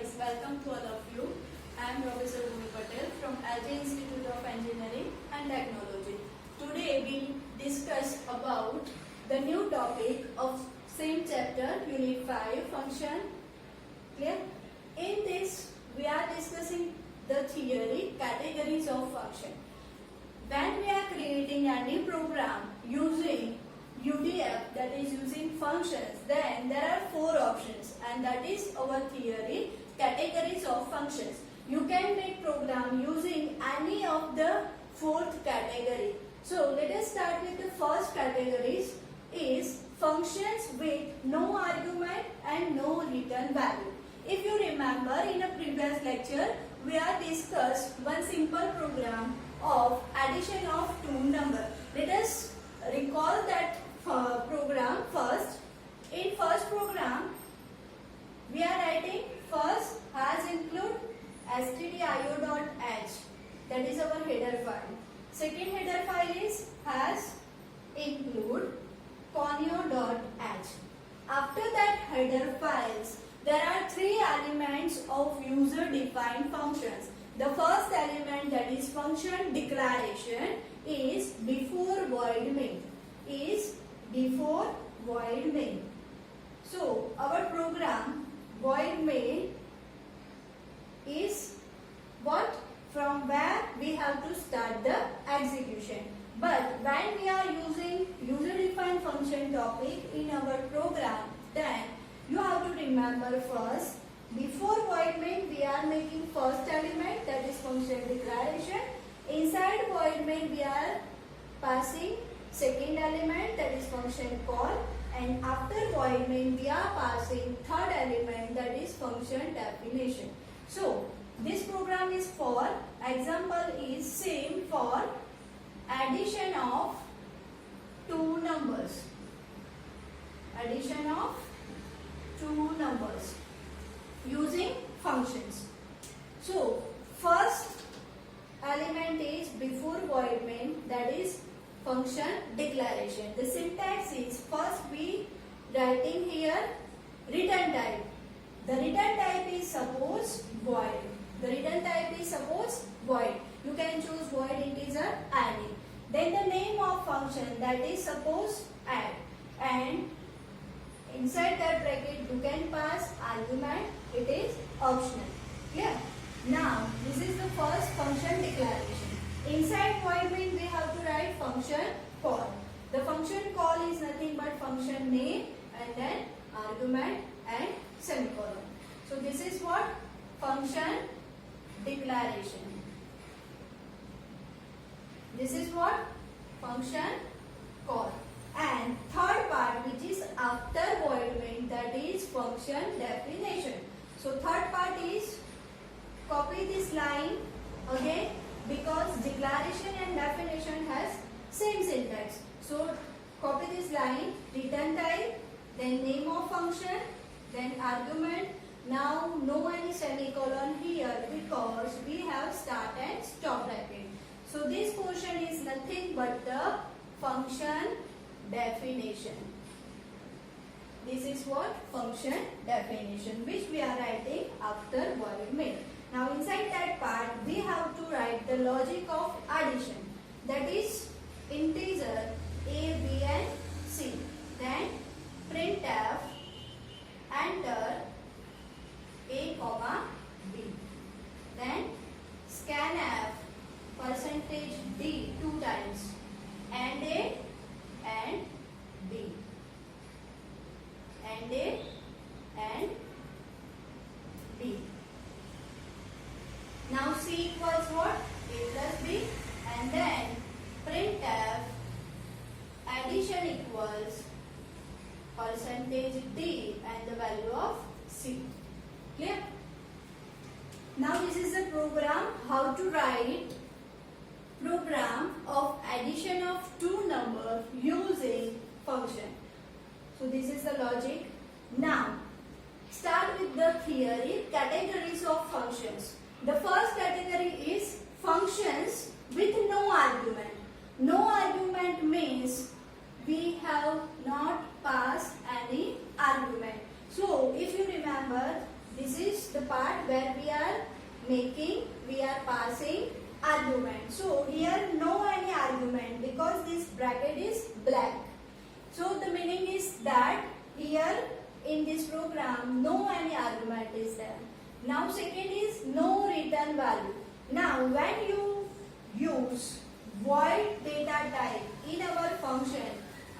guys, welcome to all of you. I am Professor Bhumi Patel from LJ Institute of Engineering and Technology. Today we discuss about the new topic of same chapter, Unit 5, Function. Clear? In this, we are discussing the theory, categories of function. When we are creating any program using UDF, that is using functions, then there are 4 options, and that is our theory, categories of functions. You can make program using any of the 4th category. So let us start with the first categories is functions with no argument and no return value. If you remember, in a previous lecture we have discussed one simple program of addition of 2 numbers. Let us recall that program first. In first program we are writing first has include stdio.h, that is our header file. Second header file is has include conio.h. After that header files, there are 3 elements of user defined functions. The first element, that is function declaration, is before void main. So our program void main is what? From where we have to start the execution. But when we are using user defined function topic in our program, then you have to remember first, before void main we are making first element, that is function declaration. Inside void main we are passing second element, that is function call, and after void main we are passing third element, that is function definition. So this program is for example is same for addition of 2 numbers. Addition of 2 numbers using functions. So first element is before void main, that is function declaration. The syntax is first we writing here return type. The return type is suppose void. The return type is suppose void. You can choose void integer any. Then the name of function, that is suppose add, and inside that bracket you can pass argument. It is optional. Clear? Now this is the first function declaration. Inside void main we have to write function call. The function call is nothing but function name and then argument and semicolon. So this is what? Function declaration. This is what? Function call. And third part, which is after void main, that is function definition. So third part is copy this line again, because declaration and definition has same syntax. So copy this line, return type, then name of function, then argument. Now no any semicolon here because we have start and stop bracket. So this portion is nothing but the function definition. This is what? Function definition, which we are writing after void main. Now inside that part we have to write the logic of addition, that is integer a, b and c. Then printf enter a comma b. Then scanf percentage d 2 times and a and b. And a and b. Now c equals what? A plus b, and then printf addition equals percentage d and the value of c. Clear? Now this is the program how to write program of addition of 2 numbers using function. So this is the logic. Now start with the theory, categories of functions. The first category is functions with no argument. No argument means we have not passed any argument. So if you remember, this is the part where we are passing argument. So here no any argument because this bracket is blank. So the meaning is that here in this program no any argument is there. Now second is no return value. Now when you use void data type in our function,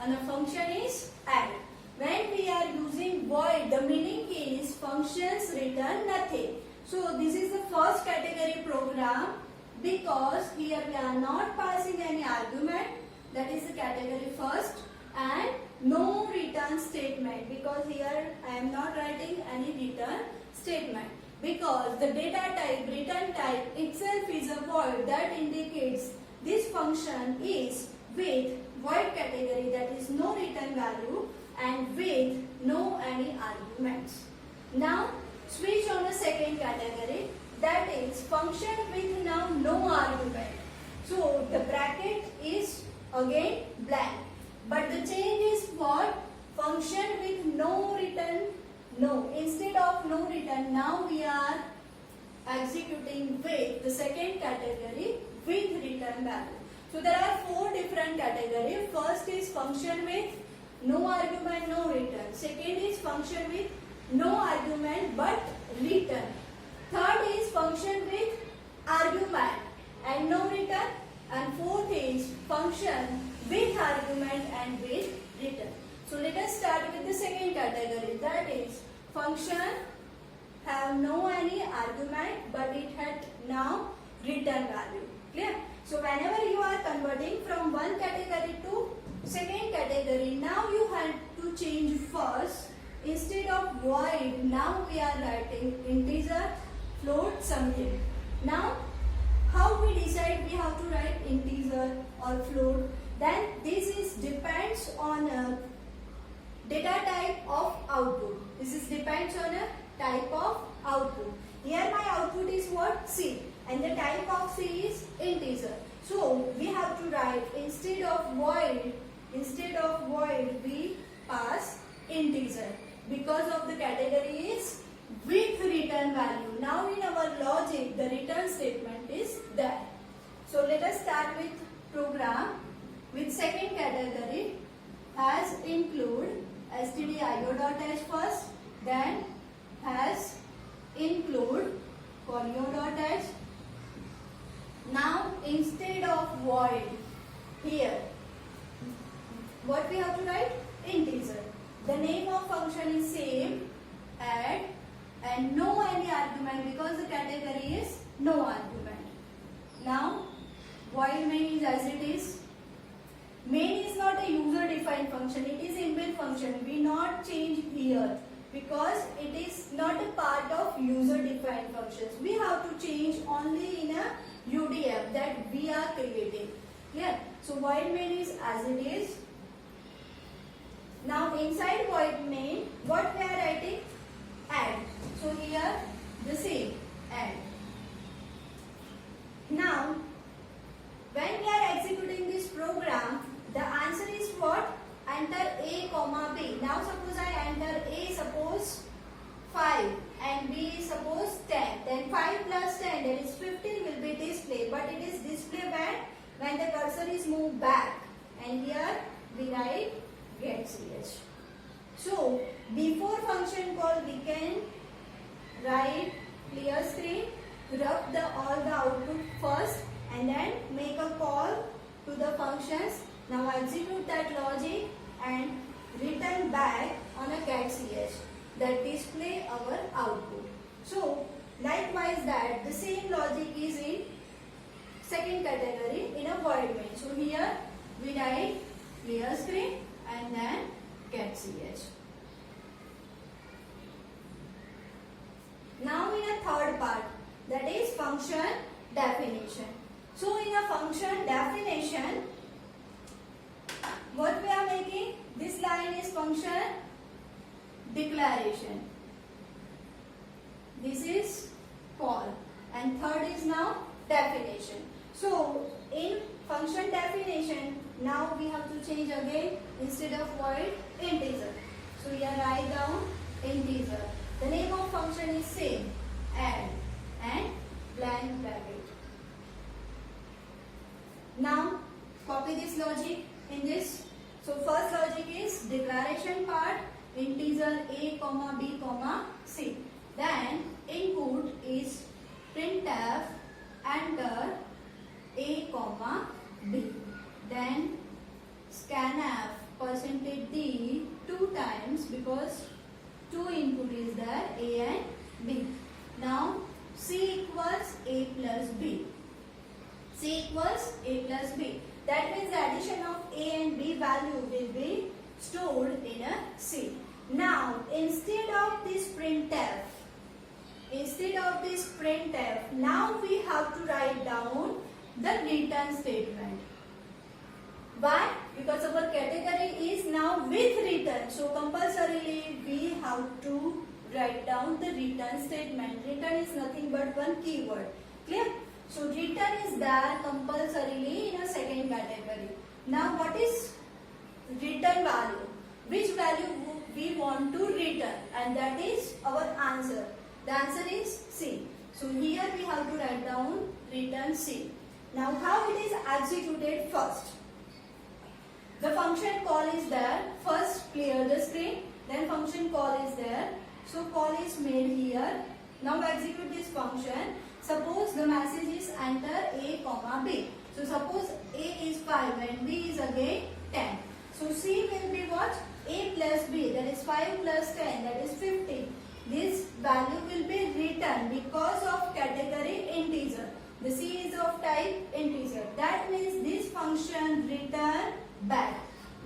and a function is add. When we are using void, the meaning is functions return nothing. So this is the first category program because here we are not passing any argument, that is the category first, and no return statement because here I am not writing any return statement because the data type, return type itself is a void that indicates this function is with void category, that is no return value and with no any arguments. Now switch on the second category, that is function with now no argument. So the bracket is again blank, but the change is what? Function with no return, no. Instead of no return, now we are executing with the second category with return value. So there are four different categories. First is function with no argument, no return. Second is function with no argument but return. Third is function with argument and no return. And fourth is function with argument and with return. So let us start with the second category, that is function have no any argument but it had now return value. Clear? So whenever you are converting from one category to second category, now you have to change first. Instead of void, now we are writing integer, float, something. Now how we decide we have to write integer or float? Then this is depends on a data type of output. This is depends on a type of output. Here my output is what? C, and the type of C is integer. So we have to write instead of void we pass integer because of the category is with return value. Now in our logic the return statement is there. So let us start with program with second category has include stdio.h first, then has include for u.h. Now instead of void, here what we have to write? Integer. The name of function is same, add, and no any argument because the category is no argument. Now void main is as it is. Main is not a user defined function, it is inbuilt function. We not change here because it is not a part of user defined functions. We have to change only in a UDF that we are creating. Clear? So void main is as it is. Now inside void main, what we are writing? Add. So here the same, add. Now when we are executing this program, the answer is what? Enter A comma B. Now suppose I enter A, suppose 5 and B suppose 10. Then 5 plus 10, that is 15 will be displayed, but it is displayed when the cursor is moved back. And here we write get ch. So before function call we can write clear screen, rub all the output first and then make a call to the functions. Now execute that logic and return back on a get ch that display our output. So likewise that the same logic is in second category in a void main. So here we write clear screen and then get ch. Now in a third part, that is function definition. So in a function definition, what we are making? This line is function declaration. This is call and third is now definition. So in function definition, now we have to change again, instead of void, integer. So here write down integer. The name of function is same, add and blank bracket. Now copy this logic in this. So first logic is declaration part, integer a comma b comma c. Then input is printf enter a comma b. Then scanf percentage d 2 times because 2 input is there, a and b. Now c equals a plus b. C equals a plus b. That means the addition of a and b value will be stored in a C. Now instead of this printf, now we have to write down the return statement. Why? Because our category is now with return. So compulsorily we have to write down the return statement. Return is nothing but one keyword. Clear? So return is there compulsorily in a second category. Now what is return value? Which value we want to return? And that is our answer. The answer is C. So here we have to write down return C. Now how it is executed first? The function call is there. First clear the screen. Then function call is there. So call is made here. Now execute this function. Suppose the message is enter a comma b. So suppose a is 5 and b is again 10. So C will be what? A plus b, that is 5 plus 10, that is 50. This value will be written because of category integer. The C is of type integer. That means this function return back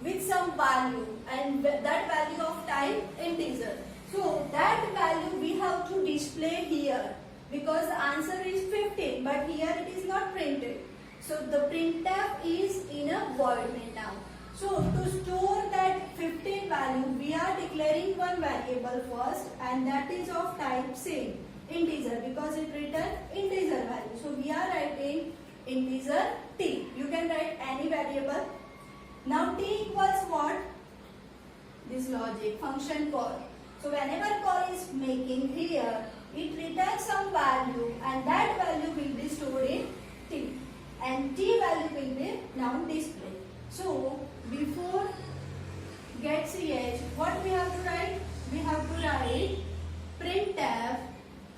with some value and that value of type integer. So that value we have to display here. Because the answer is 15, but here it is not printed. So the printf is in a void main now. So to store that 15 value, we are declaring one variable first, and that is of type same integer because it return integer value. So we are writing integer t. You can write any variable. Now t equals what? This logic function call. So whenever call is making here, it returns some value and that value will be stored in t and t value will be now displayed. So before get ch, what we have to write? We have to write printf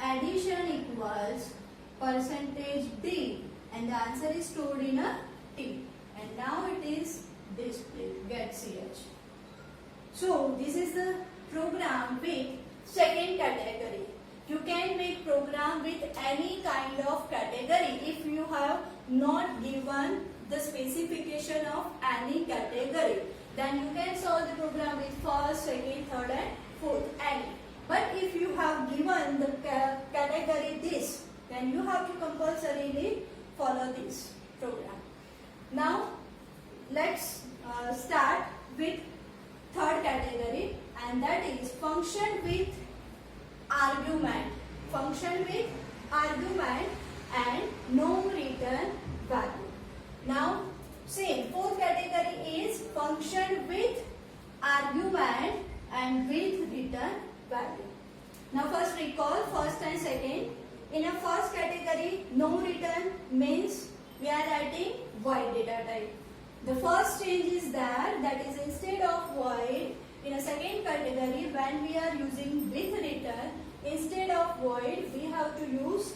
addition equals percentage d and the answer is stored in a t and now it is displayed get ch. So this is the program with second category. You can make program with any kind of category if you have not given the specification of any category. Then you can solve the program with first, second, third and fourth any. But if you have given the category this, then you have to compulsorily follow this program. Now let's start with third category and that is function with argument. Function with argument and no return value. Now same fourth category is function with argument and with return value. Now first recall first and second. In a first category no return means we are writing void data type. The first change is there, that is instead of void. In a second category, when we are using with return, instead of void, we have to use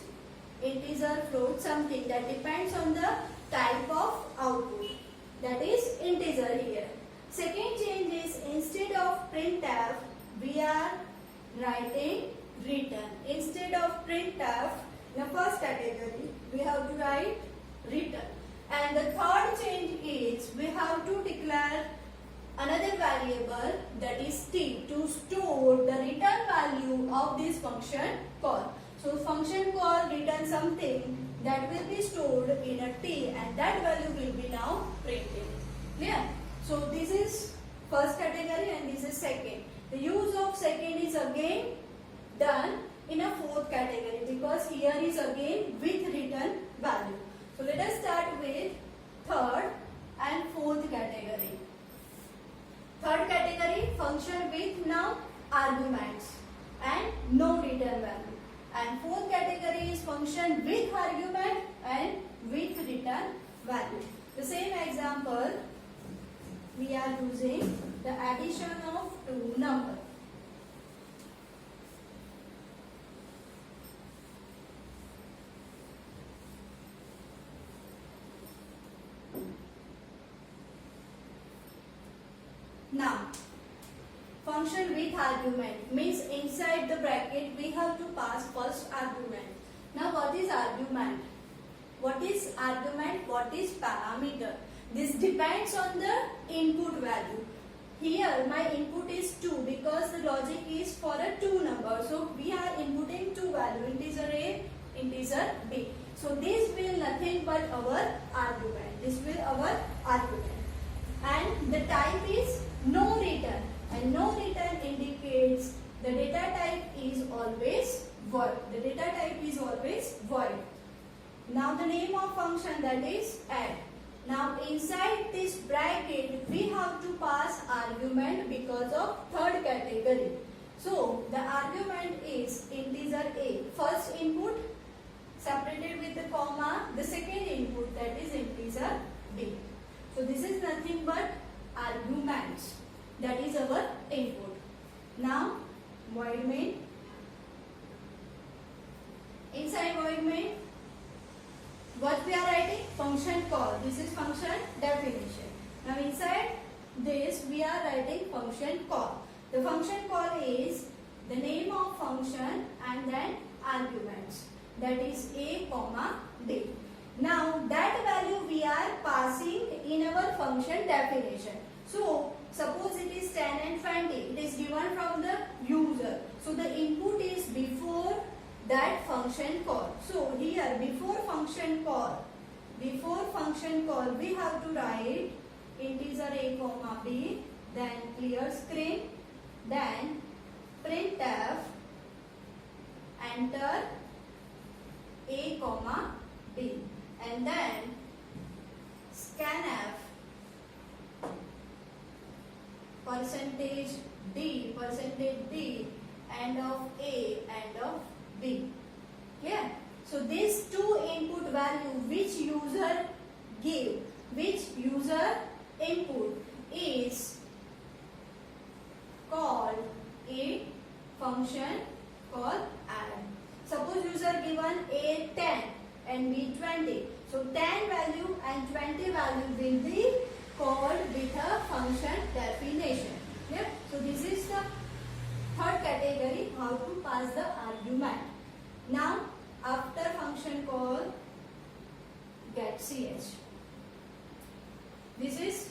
integer, float, something that depends on the type of output. That is integer here. Second change is instead of printf, we are writing return. Instead of printf, in the first category, we have to write return. And the third change is we have to declare another variable that is t to store the return value of this function call. So function call return something that will be stored in a t and that value will be now printed. Clear? So this is first category and this is second. The use of second is again done in a fourth category because here is again with return value. So let us start with third and fourth category. Third category function with now arguments and no return value. And fourth category is function with argument and with return value. The same example, we are using the addition of two numbers. Now, function with argument means inside the bracket we have to pass first argument. Now, what is argument? What is argument? What is parameter? This depends on the input value. Here my input is 2 because the logic is for a 2 number. So we are inputting 2 value, integer A, integer B. So this will nothing but our argument. This will our argument. And the type is no return. And no return indicates the data type is always void. The data type is always void. Now the name of function, that is add. Now inside this bracket we have to pass argument because of third category. So the argument is integer A. First input separated with the comma. The second input, that is integer B. So this is nothing but arguments. That is our input. Now void main. Inside void main, what we are writing? Function call. This is function definition. Now inside this we are writing function call. The function call is the name of function and then arguments. That is A, B. Now that value we are passing in our function definition. So suppose it is 10 and 20. It is given from the user. So the input is before that function call. So here before function call we have to write integer A, B, then clear screen, then printf, enter A, B, and then scanf %D, end of A, end of B. Yeah. So these two input value which user give, which user input is called a function called add. Suppose user given A 10 and B 20. So 10 value and 20 value will be called with a function definition. Yeah. So this is the third category, how to pass the argument. Now after function call, get ch. This is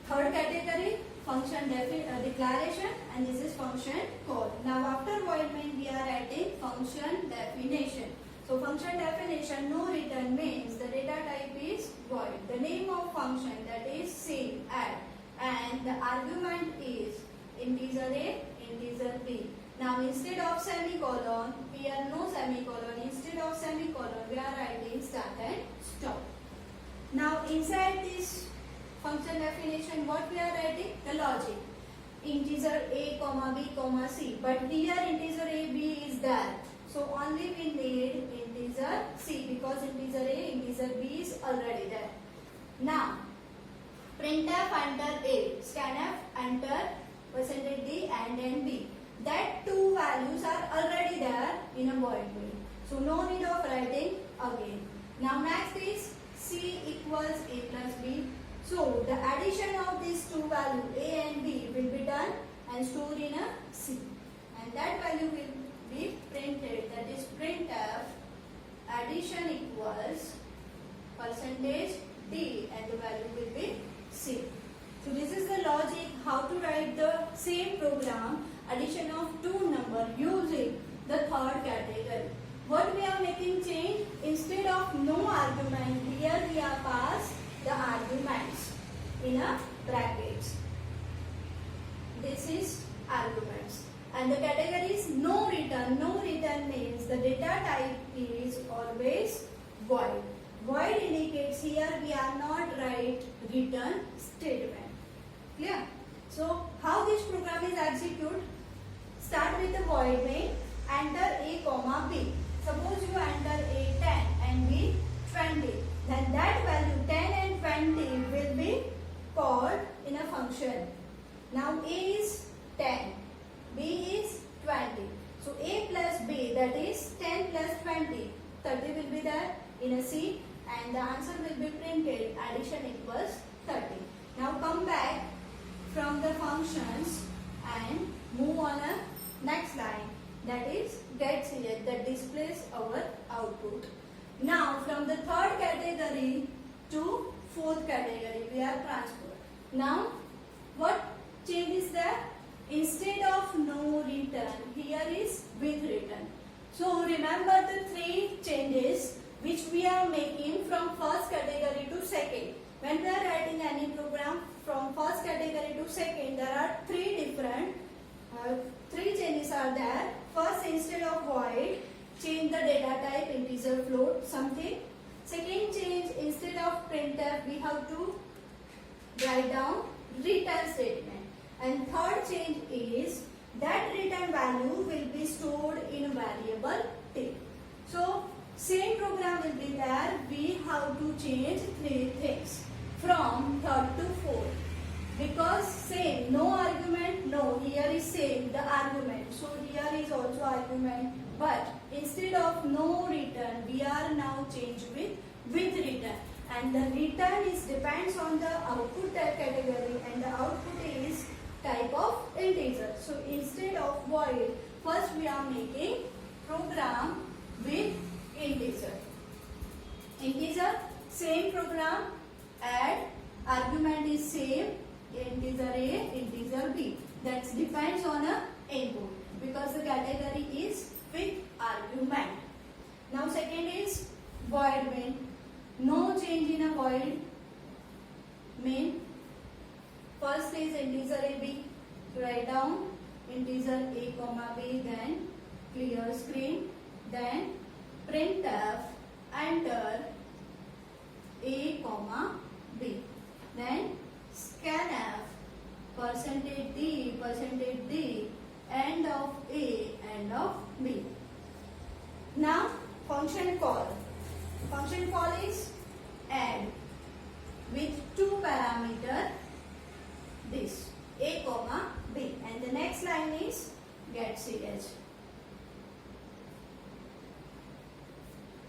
third category, function declaration, and this is function call. Now after void main we are writing function definition. So function definition, no return means the data type is void. The name of function, that is same, add, and the argument is integer A, integer B. Now instead of semicolon, here no semicolon. Instead of semicolon we are writing start and stop. Now inside this function definition, what we are writing? The logic. Integer A, B, C. But here integer A, B is there. So only we need integer C because integer A, integer B is already there. Now printf enter A, scanf enter %D and then B. That two values are already there in a void main. So no need of writing again. Now next is C equals A plus B. So the addition of these two values A and B will be done and stored in a C. And that value will be printed, that is printf addition equals %D and the value will be C. So this is the logic how to write the same program, addition of two numbers using the third category. What we are making change, instead of no argument, here we are pass the arguments in a brackets. This is arguments. And the category is no return. No return means the data type is always void. Void indicates here we are not write return statement. Clear? So how this program is executed? Start with the void main. enter A comma B. Suppose you enter A 10 and B 20. Then that value 10 and 20 will be called in a function. Now A is 10, B is 20. So A plus B, that is 10 plus 20, 30 will be there in a C, and the answer will be printed addition equals 30. Now come back from the functions and move on a next line, that is get CH, that displays our output. Now from the third category to fourth category we are transferred. Now what change is there? Instead of no return, here is with return. So remember the three changes which we are making from first category to second. When we are writing any program from first category to second, there are three changes are there. First, instead of void, change the data type integer float something. Second change, instead of printf, we have to write down return statement. And third change is that return value will be stored in variable t. So same program will be there. We have to change three things from third to fourth. Because same, no argument, no, here is same, the argument. So here is also argument. But instead of no return, we are now changed with return. And the return is depends on the output category, and the output is type of integer. So instead of void, first we are making program with integer. Integer, same program, add, argument is same, integer A, integer B. That depends on a input because the category is with argument. Now second is void main. No change in a void main. First is integer A, B. Write down integer A comma B, then clear screen, then printf enter A comma B, then scanf %d end of A, end of B. Now function call. Function call is add with two parameter this A comma B, and the next line is get CH.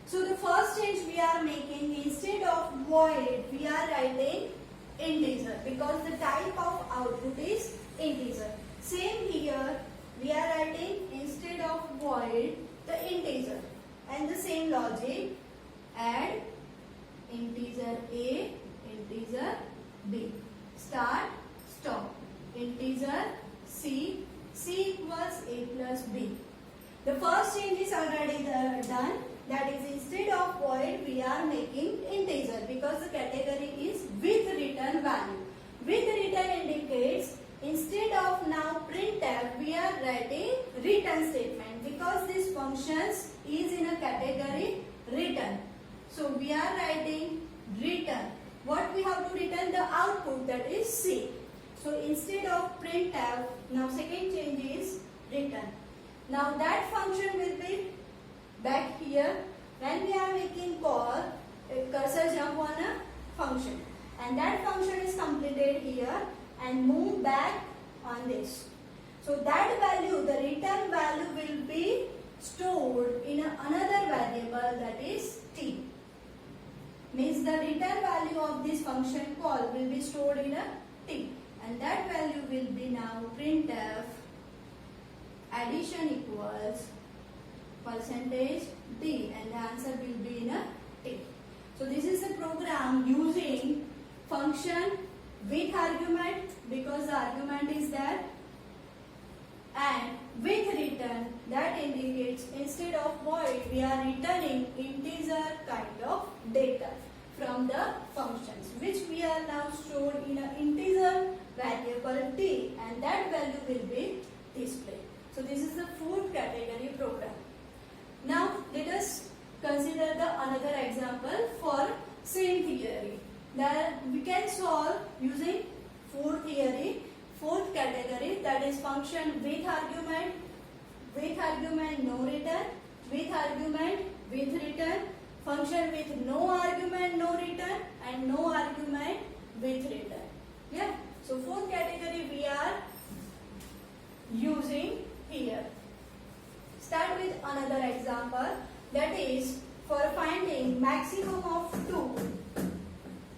So the first change we are making, instead of void we are writing integer because the type of output is integer. Same here, we are writing instead of void the integer, and the same logic, add integer A, integer B, start, stop, integer C, C equals A plus B. The first change is already done, that is instead of void we are making integer because the category is with return value. With return indicates instead of now printf we are writing return statement because this functions is in a category return. So we are writing return. What we have to return? The output, that is C. So instead of printf, now second change is return. Now that function will be back here. When we are making call, cursor jump on a function, and that function is completed here and move back on this. So that value, the return value will be stored in another variable, that is t. Means the return value of this function call will be stored in a t, and that value will be now printf addition equals %d, and the answer will be in a t. So this is a program using function with argument because the argument is there, and with return, that indicates instead of void we are returning integer kind of data from the functions which we are now stored in an integer variable t, and that value will be displayed. So this is the fourth category program. Now let us consider the another example for same theory that we can solve using fourth category, that is function with argument with argument no return, with argument with return, function with no argument no return, and no argument with return. Yeah. So fourth category we are using here. Start with another example, that is for finding maximum of 2.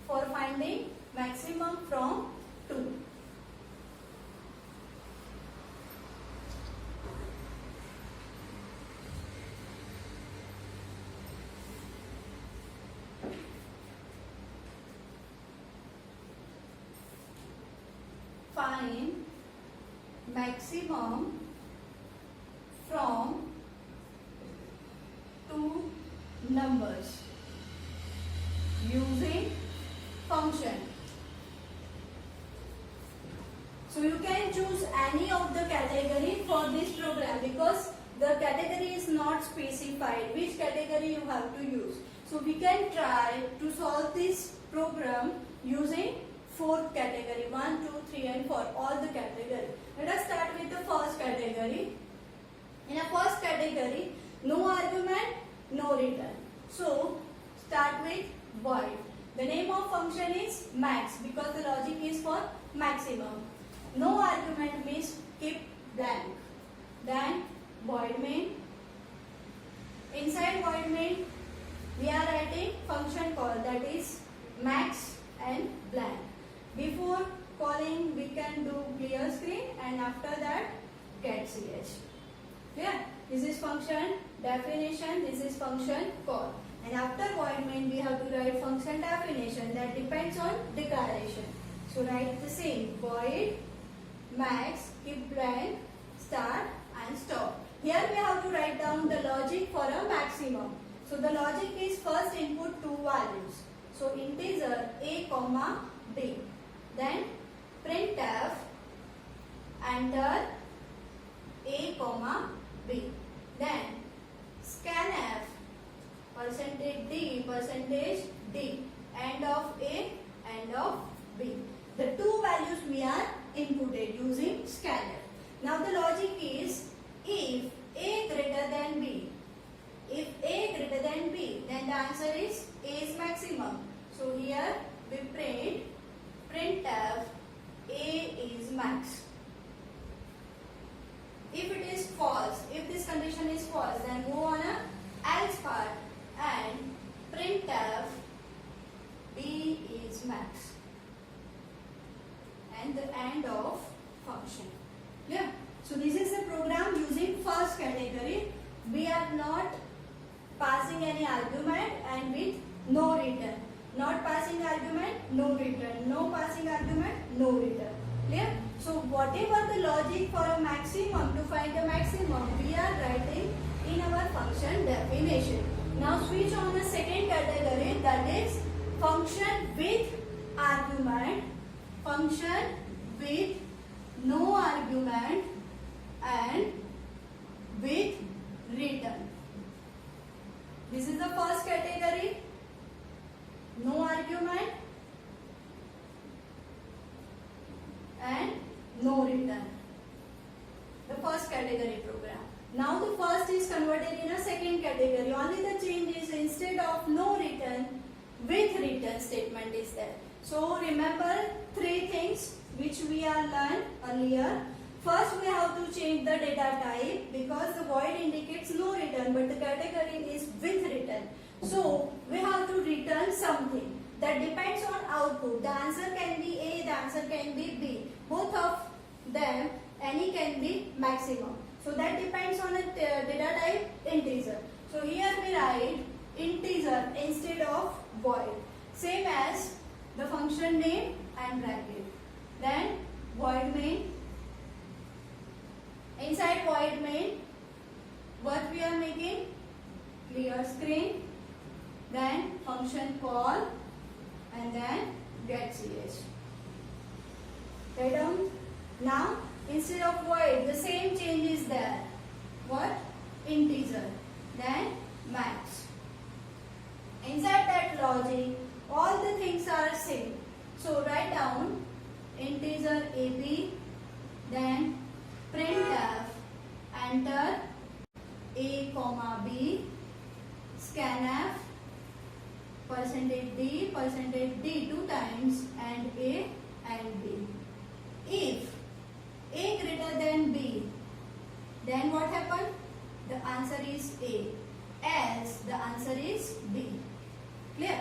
For finding maximum from 2. Find maximum from 2 numbers using function. So you can choose any of the category for this program because the category is not specified which category you have to use. So we can try to solve this program using 4th category, 1, 2, 3 and 4, all the category. Let us start with the first category. In a first category, no argument, no return. So start with void. The name of function is max because the logic is for maximum. No argument means keep blank. Then void main. Inside void main, we are writing function call, that is max and blank. Before calling we can do clear screen and after that get ch. Yeah, this is function definition, this is function call. And after void main we have to write function definition that depends on declaration. So write the same, void max, keep blank, start and stop. Here we have to write down the logic for a maximum. So the logic is first input 2 values. So integer a comma b. Then printf enter a comma b. Then scanf %d %d end of a end of b. The 2 values we are inputted using scanf. Now the logic is if a greater than b. If a greater than b, then the answer is a is maximum. So here we printf a is max. If it is false, if this condition is false, then go on a else part and printf b is max. And the end of function. Yeah. So this is the program using first category. We are not passing any argument and with no return. Not passing argument, no return. No passing argument, no return. Clear? So whatever the logic for a maximum, to find the maximum, we are writing in our function definition. Now switch on the second category, that is function with argument, function with no argument and with return. This is the first category, no argument and no return. The first category program. Now the first is converted in a second category. Only the change is instead of no return, with return statement is there. So remember 3 things which we are learned earlier. First we have to change the data type because the void indicates no return but the category is with return. So we have to return something that depends on output. The answer can be A, the answer can be B. Both of them, any can be maximum. So that depends on a data type integer. So here we write integer instead of void. Same as the function name and bracket. Then void main. Inside void main, what we are making? Clear screen. Then function call and then get ch. Write down. Now instead of void, the same change is there. What? Integer. Then max. Inside that logic, all the things are same. So write down integer ab, then printf enter A comma B, scanf, percentage D 2 times and A and B. If A greater than B, then what happened? The answer is A. Else the answer is B. Clear?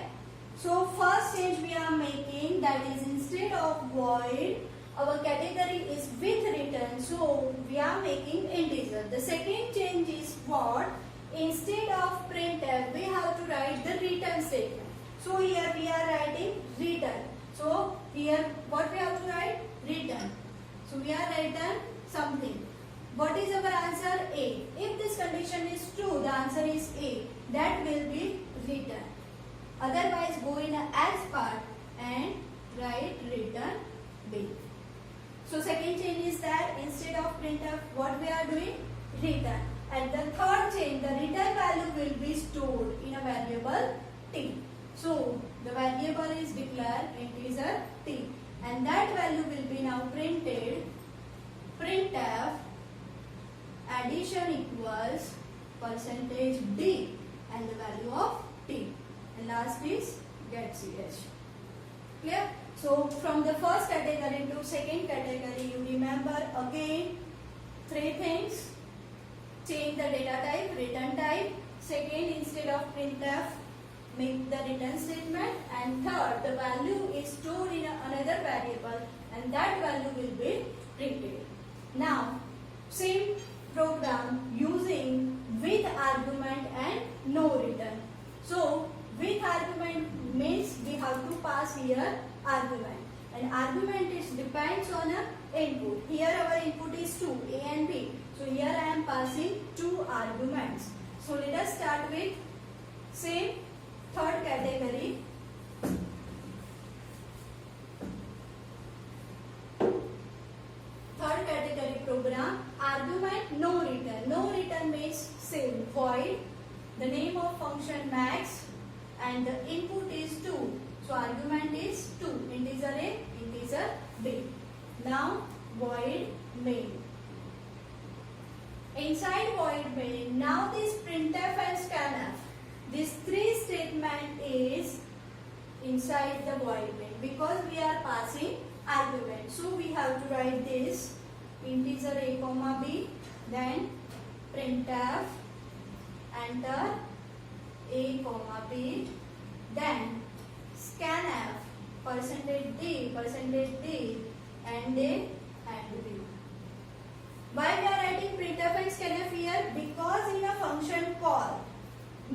So first change we are making, that is instead of void, our category is with return. So we are making integer. The second change is what? Instead of printf, we have to write the return statement. So here we are writing return. So here what we have to write? Return. So we are written something. What is our answer? A. If this condition is true, the answer is A. That will be return. Otherwise, go in a else part and write return B. So second change is that instead of printf, what we are doing? Return. And the third change, the return value will be stored in a variable t. So the variable is declared integer t, and that value will be now printed. Printf addition equals percentage D and the value of t, and last is get ch. Clear? So from the first category to second category, you remember again three things. Change the data type, return type. Second, instead of printf, make the return statement. And third, the value is stored in another variable and that value will be printed. Now, same program using with argument and no return. So, with argument means we have to pass here argument. And argument is depends on a input. Here our input is 2, A and B. So here I am passing 2 arguments. So let us start with same third category. Third category program, argument no return. No return means same, void, the name of function max, and the input is 2. So argument is 2, integer A, integer B. Now void main. Inside void main, now this printf and scanf, this 3 statement is inside the void main because we are passing argument. So we have to write this integer A comma B, then printf enter A comma B, then scanf percentage D and A and B. Why we are writing printf and scanf here? Because in a function call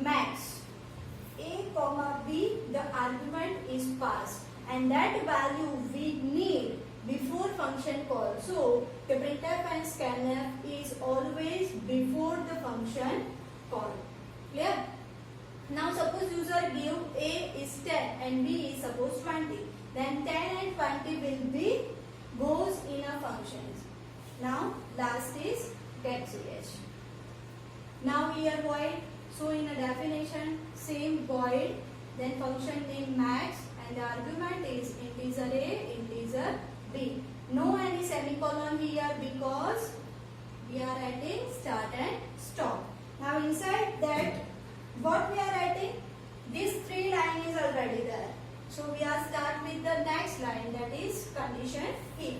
max A comma B, the argument is passed and that value we need before function call. So the printf and scanf is always before the function call. Clear? Now suppose user give A is 10 and B is suppose 20. Then 10 and 20 will be goes in a functions. Now last is get ch. Now here void. So in a definition same void, then function name max and the argument is integer A, integer B. No any semicolon here because we are writing start and stop. Now inside that what we are writing? This 3 line is already there. So we are start with the next line, that is condition if.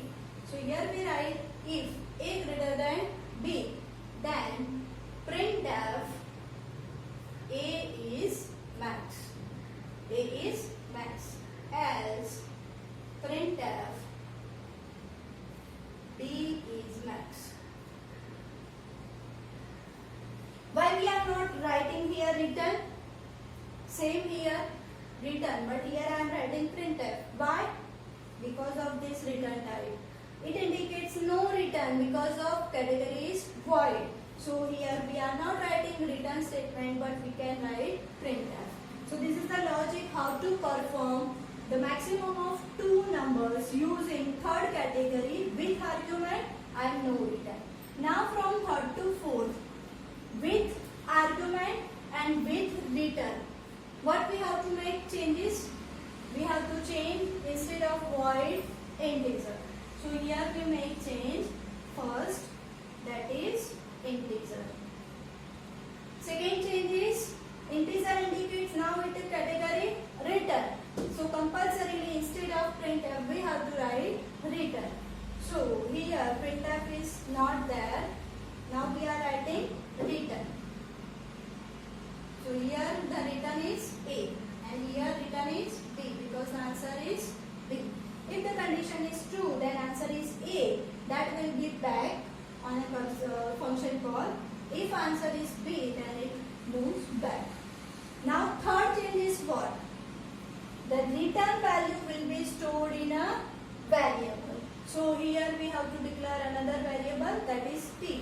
So here we write if A greater than B, then printf A is max. A is max. Else printf B is max. Why we are not writing here return? Same here return, but here I am writing printf. Why? Because of this return type. It indicates no return because of category is void. So here we are not writing return statement, but we can write printf. So this is the logic how to perform the maximum of 2 numbers using third category with argument and no return. Now from third to fourth, with argument and with return, what we have to make changes? We have to change instead of void integer. So here we make change first, that is integer. not there. Now we are writing return. So here the return is A and here return is B because the answer is B. If the condition is true, then answer is A. That will give back on a function call. If answer is B, then it moves back. Now third change is what? The return value will be stored in a variable. So here we have to declare another variable, that is T,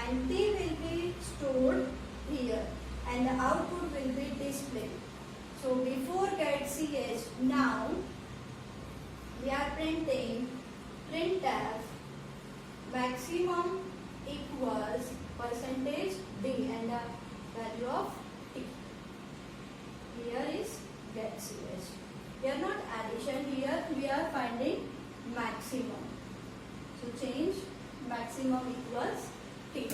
and T will be stored here and the output will be displayed. So before get ch, now we are printing printf maximum equals percentage D and the value of T. Here is get ch. Here not addition, here we are finding maximum. So change maximum equals T.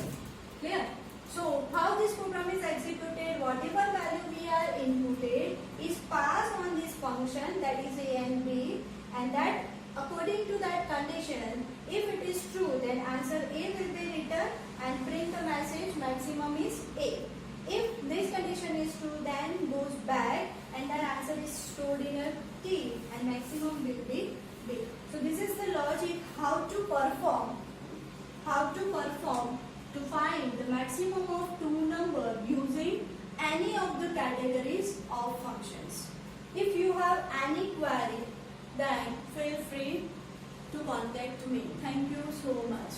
Clear? So how this program is executed, whatever value we are inputted is passed on this function, that is A and B, and that according to that condition, if it is true, then answer A will be returned and print the message maximum is A. If this condition is true, then goes back and that answer is stored in a T and maximum will be B. So this is the logic how to perform to find the maximum of two numbers using any of the categories of functions. If you have any query, then feel free to contact me. Thank you so much.